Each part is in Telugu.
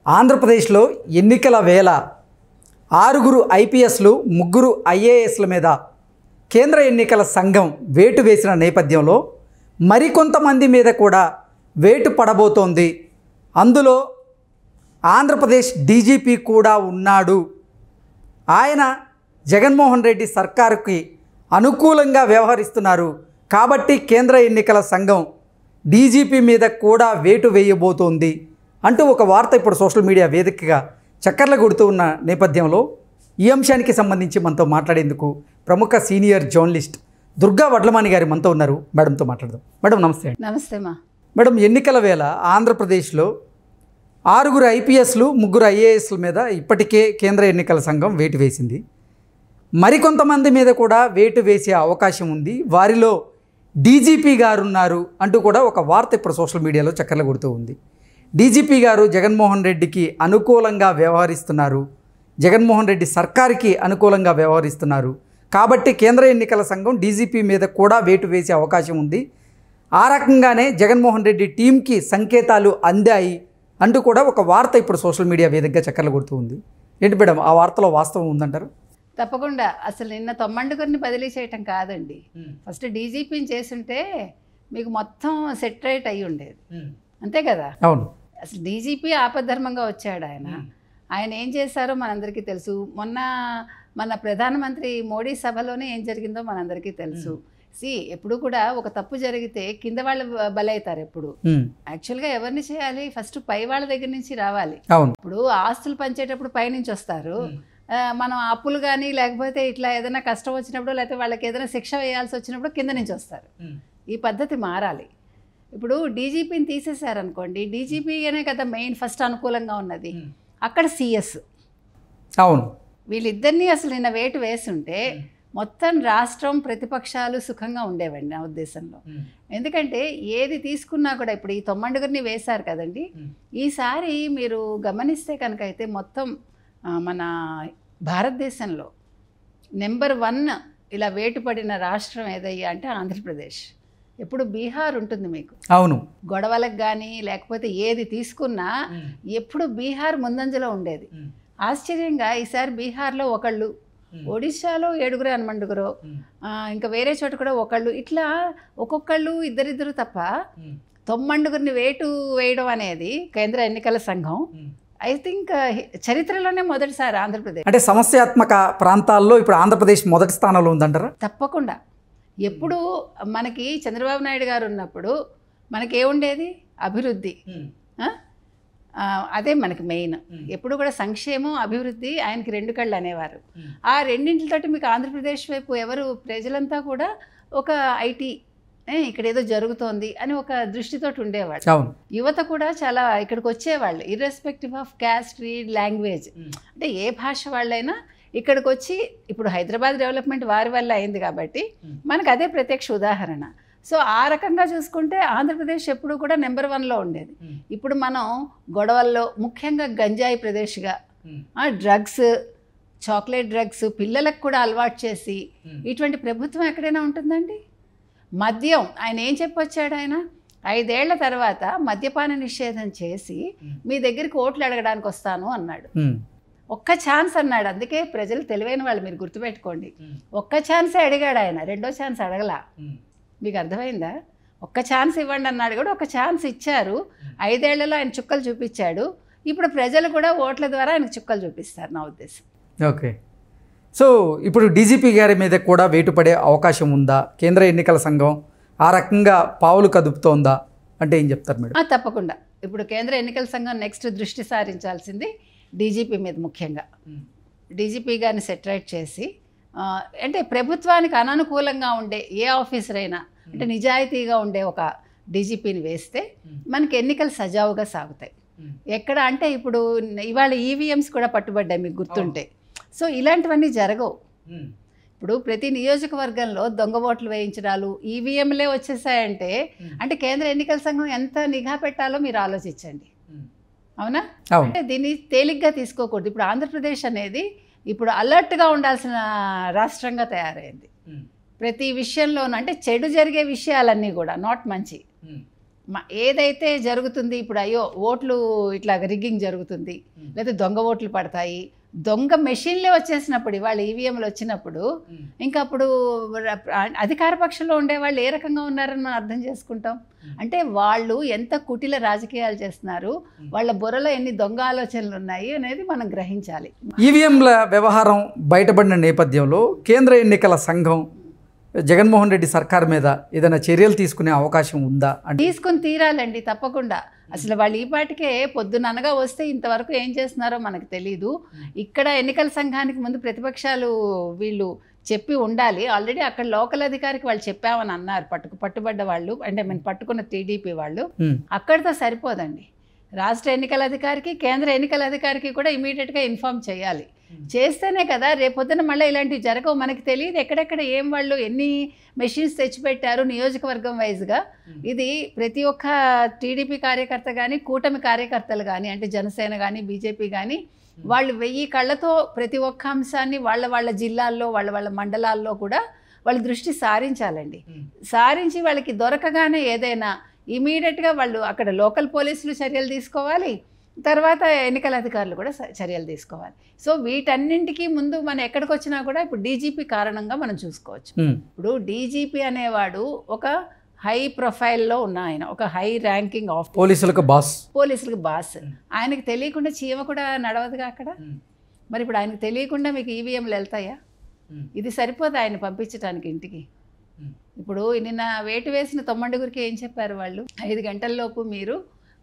ఆంధ్రప్రదేశ్లో ఎన్నికల వేళ 6 ఐపీఎస్లు 3 ఐఏఎస్ల మీద కేంద్ర ఎన్నికల సంఘం వేటు వేసిన నేపథ్యంలో మరికొంతమంది మీద కూడా వేటు పడబోతోంది. అందులో ఆంధ్రప్రదేశ్ డీజీపీ కూడా ఉన్నాడు. ఆయన జగన్మోహన్ రెడ్డి సర్కారుకి అనుకూలంగా వ్యవహరిస్తున్నారు కాబట్టి కేంద్ర ఎన్నికల సంఘం డీజీపీ మీద కూడా వేటు వేయబోతోంది అంటూ ఒక వార్త ఇప్పుడు సోషల్ మీడియా వేదికగా చక్కర్లు కొడుతూ ఉన్న నేపథ్యంలో ఈ అంశానికి సంబంధించి మనతో మాట్లాడేందుకు ప్రముఖ సీనియర్ జర్నలిస్ట్ దుర్గా వడ్లమాని గారి మనతో ఉన్నారు. మేడంతో మాట్లాడదాం. మేడం నమస్తే. నమస్తే మా. మేడం, ఎన్నికల వేళ ఆంధ్రప్రదేశ్లో 6 ఐపీఎస్లు 3 ఐఏఎస్ల మీద ఇప్పటికే కేంద్ర ఎన్నికల సంఘం వేటు వేసింది. మరికొంతమంది మీద కూడా వేటు వేసే అవకాశం ఉంది. వారిలో డీజీపీ గారు ఉన్నారు అంటూ కూడా ఒక వార్త ఇప్పుడు సోషల్ మీడియాలో చక్కర్లు కొడుతూ ఉంది. డీజీపీ గారు జగన్మోహన్ రెడ్డికి అనుకూలంగా వ్యవహరిస్తున్నారు, జగన్మోహన్ రెడ్డి సర్కార్కి అనుకూలంగా వ్యవహరిస్తున్నారు కాబట్టి కేంద్ర ఎన్నికల సంఘం డీజీపీ మీద కూడా వేటు వేసే అవకాశం ఉంది. ఆ రకంగానే జగన్మోహన్ రెడ్డి టీంకి సంకేతాలు అందాయి అంటూ కూడా ఒక వార్త ఇప్పుడు సోషల్ మీడియా వేదికగా చక్కర్లు కొడుతూ ఉంది. ఏంటి మేడం, ఆ వార్తలో వాస్తవం ఉందంటారు? తప్పకుండా. అసలు నిన్న తొమ్మండుగురిని బదిలీ చేయటం కాదండి, ఫస్ట్ డీజీపీని చేసుంటే మీకు మొత్తం సెట్ రైట్ అయ్యి ఉండేది, అంతే కదా? అవును. అసలు డీజీపీ ఆపద్ధర్మంగా వచ్చాడు. ఆయన ఏం చేశారో మనందరికీ తెలుసు. మొన్న మన ప్రధానమంత్రి మోడీ సభలోనే ఏం జరిగిందో మనందరికీ తెలుసు. ఎప్పుడు కూడా ఒక తప్పు జరిగితే కింద వాళ్ళు బలవుతారు. ఎప్పుడు యాక్చువల్గా ఎవరిని చేయాలి? ఫస్ట్ పై వాళ్ళ దగ్గర నుంచి రావాలి. ఇప్పుడు ఆస్తులు పంచేటప్పుడు పైనుంచి వస్తారు. మనం అప్పులు కానీ లేకపోతే ఇట్లా ఏదైనా కష్టం వచ్చినప్పుడు లేకపోతే వాళ్ళకి ఏదైనా శిక్ష వేయాల్సి వచ్చినప్పుడు కింద నుంచి వస్తారు. ఈ పద్ధతి మారాలి. ఇప్పుడు డీజీపీని తీసేశారనుకోండి, డీజీపీ అనే కదా మెయిన్ ఫస్ట్ అనుకూలంగా ఉన్నది. అక్కడ సిఎస్. అవును. వీళ్ళిద్దరినీ అసలు నిన్న వేటు వేసుంటే మొత్తం రాష్ట్రం ప్రతిపక్షాలు సుఖంగా ఉండేవండి నా ఉద్దేశంలో. ఎందుకంటే ఏది తీసుకున్నా కూడా ఇప్పుడు ఈ తొమ్మండుగురిని వేశారు కదండి, ఈసారి మీరు గమనిస్తే కనుక అయితే మొత్తం మన భారతదేశంలో నెంబర్ 1 ఇలా వేటుపడిన రాష్ట్రం ఏదయ్యా అంటే ఆంధ్రప్రదేశ్. ఎప్పుడు బీహార్ ఉంటుంది మీకు. అవును. గొడవలకు కానీ లేకపోతే ఏది తీసుకున్నా ఎప్పుడు బీహార్ ముందంజలో ఉండేది. ఆశ్చర్యంగా ఈసారి బీహార్లో ఒకళ్ళు, ఒడిశాలో 7 అనుమండుగురు, ఇంకా వేరే చోట కూడా ఒకళ్ళు, ఇట్లా ఒక్కొక్కళ్ళు ఇద్దరిద్దరు తప్ప తొమ్మండుగురిని వేటు వేయడం అనేది కేంద్ర ఎన్నికల సంఘం ఐ థింక్ చరిత్రలోనే మొదటిసారి ఆంధ్రప్రదేశ్. అంటే సమస్యాత్మక ప్రాంతాల్లో ఇప్పుడు ఆంధ్రప్రదేశ్ మొదటి స్థానంలో ఉందంటారా? తప్పకుండా. ఎప్పుడు మనకి చంద్రబాబు నాయుడు గారు ఉన్నప్పుడు మనకేముండేది? అభివృద్ధి. అదే మనకి మెయిన్. ఎప్పుడు కూడా సంక్షేమం, అభివృద్ధి ఆయనకి 2 కళ్ళు అనేవారు. ఆ రెండింటితోటి మీకు ఆంధ్రప్రదేశ్ వైపు ఎవరు ప్రజలంతా కూడా ఒక ఐటీ ఇక్కడ ఏదో జరుగుతోంది అని ఒక దృష్టితోటి ఉండేవాళ్ళు. యువత కూడా చాలా ఇక్కడికి వచ్చేవాళ్ళు, irrespective of caste, read, language, అంటే ఏ భాష వాళ్ళైనా ఇక్కడికి వచ్చి, ఇప్పుడు హైదరాబాద్ డెవలప్మెంట్ వారి వల్ల అయింది కాబట్టి మనకు అదే ప్రత్యక్ష ఉదాహరణ. సో ఆ రకంగా చూసుకుంటే ఆంధ్రప్రదేశ్ ఎప్పుడు కూడా నెంబర్ 1లో ఉండేది. ఇప్పుడు మనం గొడవల్లో ముఖ్యంగా గంజాయి ప్రదేశ్గా, డ్రగ్స్, చాక్లెట్ డ్రగ్స్ పిల్లలకు కూడా అలవాటు చేసి ఇటువంటి ప్రభుత్వం ఎక్కడైనా ఉంటుందండి? మద్యం, ఆయన ఏం చెప్పొచ్చాడు? ఆయన 5 ఏళ్ల తర్వాత మద్యపాన నిషేధం చేసి మీ దగ్గరికి ఓట్లు అడగడానికి వస్తాను అన్నాడు. ఒక్క ఛాన్స్ అన్నాడు. అందుకే ప్రజలు తెలివైన వాళ్ళు, మీరు గుర్తుపెట్టుకోండి. ఒక్క ఛాన్సే అడిగాడు ఆయన, 2వ ఛాన్స్ అడగలా. మీకు అర్థమైందా? ఒక్క ఛాన్స్ ఇవ్వండి అన్నాడు కూడా ఒక ఛాన్స్ ఇచ్చారు. 5 ఏళ్లలో ఆయన చుక్కలు చూపించాడు. ఇప్పుడు ప్రజలు కూడా ఓట్ల ద్వారా ఆయనకు చుక్కలు చూపిస్తారు నా ఉద్దేశం. ఓకే. సో ఇప్పుడు డీజీపీ గారి మీద కూడా వేటు పడే అవకాశం ఉందా? కేంద్ర ఎన్నికల సంఘం ఆ రకంగా పావులు కదుపుతోందా అంటే ఏం చెప్తారు మేడం? తప్పకుండా. ఇప్పుడు కేంద్ర ఎన్నికల సంఘం నెక్స్ట్ దృష్టి సారించాల్సింది డీజీపీ మీద. ముఖ్యంగా డీజీపీ గారిని సెటరైట్ చేసి, అంటే ప్రభుత్వానికి అననుకూలంగా ఉండే ఏ ఆఫీసర్ అయినా, అంటే నిజాయితీగా ఉండే ఒక డీజీపీని వేస్తే మనకి ఎన్నికలు సజావుగా సాగుతాయి. ఎక్కడ అంటే ఇప్పుడు ఇవాళ ఈవీఎంస్ కూడా పట్టుబడ్డాయి, మీకు గుర్తుంటే. సో ఇలాంటివన్నీ జరగవు. ఇప్పుడు ప్రతి నియోజకవర్గంలో దొంగ ఓట్లు వేయించడాలు, ఈవీఎంలే వచ్చేసాయంటే అంటే కేంద్ర ఎన్నికల సంఘం ఎంత నిఘా పెట్టాలో మీరు ఆలోచించండి. అవునా? అంటే దీన్ని తేలిగ్గా తీసుకోకూడదు. ఇప్పుడు ఆంధ్రప్రదేశ్ అనేది ఇప్పుడు అలర్ట్గా ఉండాల్సిన రాష్ట్రంగా తయారైంది ప్రతి విషయంలోనూ. అంటే చెడు జరిగే విషయాలన్నీ కూడా, నాట్ మంచి, ఏదైతే జరుగుతుంది ఇప్పుడు, అయ్యో ఓట్లు ఇట్లా రిగ్గింగ్ జరుగుతుంది, లేదా దొంగ ఓట్లు పడతాయి, దొంగ మెషిన్లే వచ్చేసినప్పుడు, ఇవాళ ఈవీఎంలు వచ్చినప్పుడు, ఇంకా అప్పుడు అధికార పక్షంలో ఉండే వాళ్ళు ఏ రకంగా ఉన్నారని మనం అర్థం చేసుకుంటాం. అంటే వాళ్ళు ఎంత కుటిల రాజకీయాలు చేస్తున్నారు, వాళ్ళ బుర్రలో ఎన్ని దొంగ ఆలోచనలు ఉన్నాయి అనేది మనం గ్రహించాలి. ఈవీఎంల వ్యవహారం బయటపడిన నేపథ్యంలో కేంద్ర ఎన్నికల సంఘం జగన్మోహన్ రెడ్డి సర్కార్ మీద ఏదైనా చర్యలు తీసుకునే అవకాశం ఉందా? అంటే తీసుకుని తీరాలండి తప్పకుండా. అసలు వాళ్ళు ఈ పాటికే పొద్దుననగా వస్తే ఇంతవరకు ఏం చేస్తున్నారో మనకు తెలీదు. ఇక్కడ ఎన్నికల సంఘానికి ముందు ప్రతిపక్షాలు వీళ్ళు చెప్పి ఉండాలి. ఆల్రెడీ అక్కడ లోకల్ అధికారికి వాళ్ళు చెప్పామని అన్నారు, పట్టుబడ్డ వాళ్ళు, అంటే మేము పట్టుకున్న టీడీపీ వాళ్ళు. అక్కడితో సరిపోదండి. రాష్ట్ర ఎన్నికల అధికారికి, కేంద్ర ఎన్నికల అధికారికి కూడా ఇమీడియట్గా ఇన్ఫార్మ్ చేయాలి. చేస్తేనే కదా రేపొద్దున మళ్ళీ ఇలాంటివి జరగవు. మనకి తెలియదు ఎక్కడెక్కడ ఏం వాళ్ళు ఎన్ని మెషిన్స్ తెచ్చిపెట్టారు నియోజకవర్గం వైజ్గా. ఇది ప్రతి ఒక్క టీడీపీ కార్యకర్త కానీ, కూటమి కార్యకర్తలు కానీ, అంటే జనసేన కానీ, బీజేపీ కానీ, వాళ్ళు 1000 కళ్ళతో ప్రతి ఒక్క అంశాన్ని వాళ్ళ జిల్లాల్లో, వాళ్ళ మండలాల్లో కూడా వాళ్ళ దృష్టి సారించాలండి. సారించి వాళ్ళకి దొరకగానే ఏదైనా ఇమీడియట్గా వాళ్ళు అక్కడ లోకల్ పోలీసులు చర్యలు తీసుకోవాలి, తర్వాత ఎన్నికల అధికారులు కూడా చర్యలు తీసుకోవాలి. సో వీటన్నింటికి ముందు మనం ఎక్కడికి వచ్చినా కూడా ఇప్పుడు డీజీపీ కారణంగా మనం చూసుకోవచ్చు. ఇప్పుడు డీజీపీ అనేవాడు ఒక హై ప్రొఫైల్లో ఉన్న ఆయన, ఒక హై ర్యాంకింగ్ ఆఫ్ పోలీసులకు బాస్. ఆయనకు తెలియకుండా చీమ కూడా నడవదుగా అక్కడ. మరి ఇప్పుడు ఆయనకు తెలియకుండా మీకు ఈవీఎంలు వెళ్తాయా? ఇది సరిపోదు ఆయన పంపించడానికి ఇంటికి. ఇప్పుడు నిన్న వేటు వేసిన 9 ఏం చెప్పారు వాళ్ళు, 5 గంటల్లోపు మీరు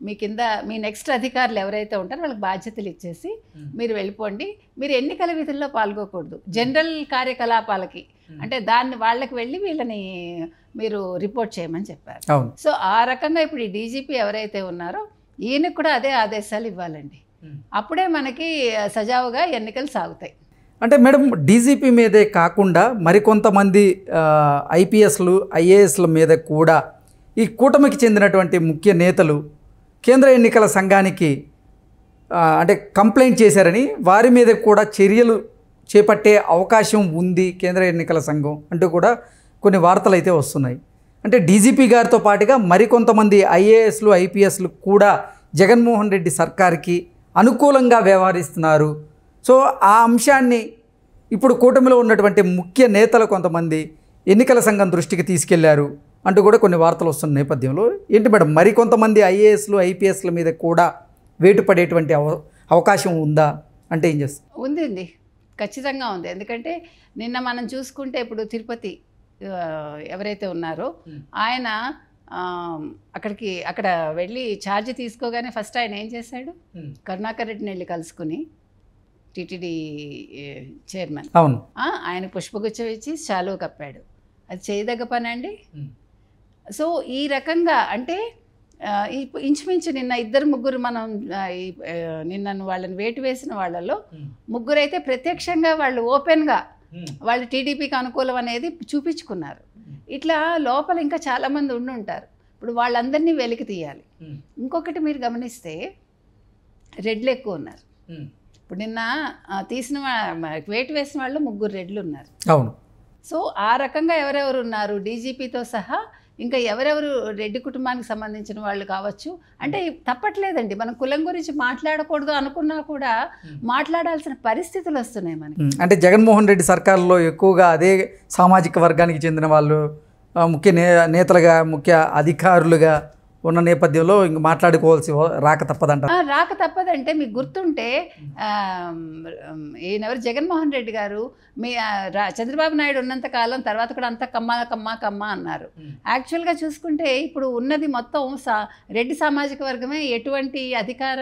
మీ కింద మీ నెక్స్ట్ అధికారులు ఎవరైతే ఉంటారో వాళ్ళకి బాధ్యతలు ఇచ్చేసి మీరు వెళ్ళిపోండి, మీరు ఎన్నికల విధుల్లో పాల్గొకూడదు, జనరల్ కార్యకలాపాలకి అంటే దాన్ని వాళ్ళకి వెళ్ళి వీళ్ళని మీరు రిపోర్ట్ చేయమని చెప్పారు. సో ఆ రకంగా ఇప్పుడు ఈ డీజీపీ ఎవరైతే ఉన్నారో ఈయనకు కూడా అదే ఆదేశాలు ఇవ్వాలండి. అప్పుడే మనకి సజావుగా ఎన్నికలు సాగుతాయి. అంటే మేడం, డీజీపీ మీదే కాకుండా మరికొంతమంది ఐపీఎస్లు, ఐఏఎస్ల మీద కూడా ఈ కూటమికి చెందినటువంటి ముఖ్య నేతలు కేంద్ర ఎన్నికల సంఘానికి అంటే కంప్లైంట్ చేశారని, వారి మీద కూడా చర్యలు చేపట్టే అవకాశం ఉంది కేంద్ర ఎన్నికల సంఘం అంటూ కూడా కొన్ని వార్తలు అయితే వస్తున్నాయి. అంటే డీజీపీ గారితో పాటుగా మరికొంతమంది ఐఏఎస్లు, ఐపీఎస్లు కూడా జగన్మోహన్ రెడ్డి సర్కార్కి అనుకూలంగా వ్యవహరిస్తున్నారు. సో ఆ అంశాన్ని ఇప్పుడు కూటమిలో ఉన్నటువంటి ముఖ్య నేతలు కొంతమంది ఎన్నికల సంఘం దృష్టికి తీసుకెళ్లారు అంటూ కూడా కొన్ని వార్తలు వస్తున్న నేపథ్యంలో ఏంటి మేడం, మరికొంతమంది ఐఏఎస్లు, ఐపీఎస్ల మీద కూడా వేటు పడేటువంటి అవకాశం ఉందా అంటే ఏం చేస్తారు? ఉందండి, ఖచ్చితంగా ఉంది. ఎందుకంటే నిన్న మనం చూసుకుంటే ఇప్పుడు తిరుపతి ఎవరైతే ఉన్నారో ఆయన అక్కడ వెళ్ళి ఛార్జ్ తీసుకోగానే ఫస్ట్ ఆయన ఏం చేశాడు, కరుణాకర్ రెడ్డిని వెళ్ళి కలుసుకుని, టీటీడీ చైర్మన్, అవును, ఆయన పుష్పగుచ్చం ఇచ్చి శాలువ కప్పాడు. అది చేయదగ్గ పని అండి. సో ఈ రకంగా అంటే ఇంచుమించు నిన్న 2-3 మనం నిన్న వాళ్ళని వేటు వేసిన వాళ్ళలో 3 అయితే ప్రత్యక్షంగా వాళ్ళు ఓపెన్గా వాళ్ళు టీడీపీకి అనుకూలం అనేది చూపించుకున్నారు. ఇట్లా లోపల ఇంకా చాలామంది ఉండి ఉంటారు. ఇప్పుడు వాళ్ళందరినీ వెలికి తీయాలి. ఇంకొకటి మీరు గమనిస్తే రెడ్లు ఎక్కువ ఉన్నారు. ఇప్పుడు నిన్న తీసిన వేటు వేసిన వాళ్ళు 3 రెడ్లు ఉన్నారు. అవును. సో ఆ రకంగా ఎవరెవరు ఉన్నారు, డీజీపీతో సహా ఇంకా ఎవరెవరు రెడ్డి కుటుంబానికి సంబంధించిన వాళ్ళు కావచ్చు. అంటే తప్పట్లేదండి, మనం కులం గురించి మాట్లాడకూడదు అనుకున్నా కూడా మాట్లాడాల్సిన పరిస్థితులు వస్తున్నాయి మనకి. అంటే జగన్మోహన్ రెడ్డి సర్కారులో ఎక్కువగా అదే సామాజిక వర్గానికి చెందిన వాళ్ళు ముఖ్య నేతలుగా, ముఖ్య అధికారులుగా ఉన్న నేపథ్యంలో ఇంక మాట్లాడుకోవాల్సి రాక తప్పదంటే మీకు గుర్తుంటే ఈయనెవరు జగన్మోహన్ రెడ్డి గారు చంద్రబాబు నాయుడు ఉన్నంత కాలం తర్వాత కూడా అంతా కమ్మ అన్నారు. యాక్చువల్గా చూసుకుంటే ఇప్పుడు ఉన్నది మొత్తం రెడ్డి సామాజిక వర్గమే, ఎటువంటి అధికార